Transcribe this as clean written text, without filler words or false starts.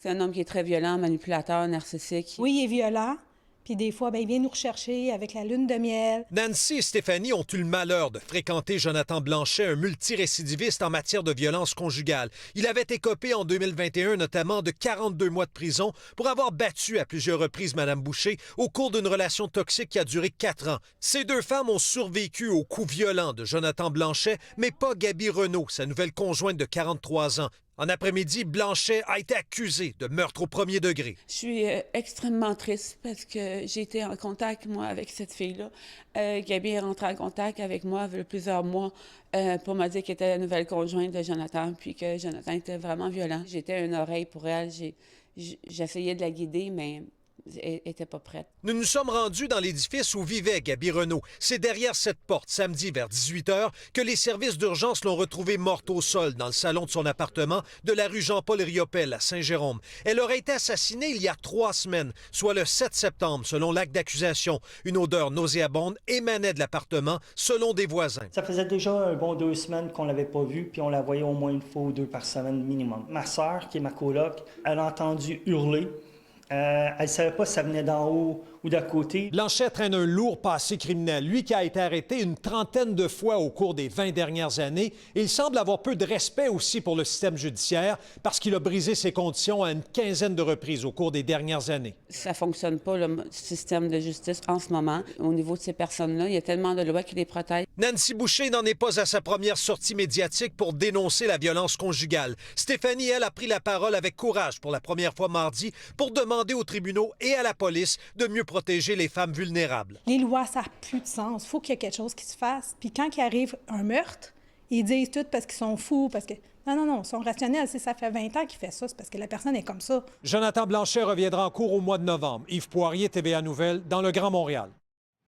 C'est un homme qui est très violent, manipulateur, narcissique. Oui, il est violent. Puis des fois, il vient nous rechercher avec la lune de miel. Nancy et Stéphanie ont eu le malheur de fréquenter Jonathan Blanchet, un multirécidiviste en matière de violence conjugale. Il avait écopé en 2021 notamment de 42 mois de prison pour avoir battu à plusieurs reprises Mme Boucher au cours d'une relation toxique qui a duré 4 ans. Ces deux femmes ont survécu aux coups violents de Jonathan Blanchet, mais pas Gaby Renault, sa nouvelle conjointe de 43 ans. En après-midi, Blanchet a été accusé de meurtre au premier degré. Je suis extrêmement triste parce que j'ai été en contact, moi, avec cette fille-là. Gaby est rentrée en contact avec moi il y a plusieurs mois pour me dire qu'elle était la nouvelle conjointe de Jonathan, puis que Jonathan était vraiment violent. J'étais une oreille pour elle. J'essayais de la guider, mais elle n'était pas prête. Nous nous sommes rendus dans l'édifice où vivait Gaby Renault. C'est derrière cette porte, samedi vers 18 h, que les services d'urgence l'ont retrouvée morte au sol dans le salon de son appartement de la rue Jean-Paul Riopelle à Saint-Jérôme. Elle aurait été assassinée il y a 3 semaines, soit le 7 septembre, selon l'acte d'accusation. Une odeur nauséabonde émanait de l'appartement, selon des voisins. Ça faisait déjà un bon 2 semaines qu'on l'avait pas vue, puis on la voyait au moins une fois ou deux par semaine minimum. Ma sœur, qui est ma coloc, elle a entendu hurler. Elle ne savait pas si ça venait d'en haut ou d'à côté. Blanchet traîne un lourd passé criminel. Lui qui a été arrêté une trentaine de fois au cours des 20 dernières années. Il semble avoir peu de respect aussi pour le système judiciaire parce qu'il a brisé ses conditions à une quinzaine de reprises au cours des dernières années. Ça ne fonctionne pas, le système de justice en ce moment. Au niveau de ces personnes-là, il y a tellement de lois qui les protègent. Nancy Boucher n'en est pas à sa première sortie médiatique pour dénoncer la violence conjugale. Stéphanie, elle, a pris la parole avec courage pour la première fois mardi pour demander aux tribunaux et à la police de mieux protéger les femmes vulnérables. Les lois, ça n'a plus de sens. Il faut qu'il y ait quelque chose qui se fasse. Puis quand il arrive un meurtre, ils disent tout parce qu'ils sont fous, parce que... Non, ils sont rationnels. Si ça fait 20 ans qu'il fait ça, c'est parce que la personne est comme ça. Jonathan Blanchet reviendra en cours au mois de novembre. Yves Poirier, TVA Nouvelles, dans le Grand Montréal.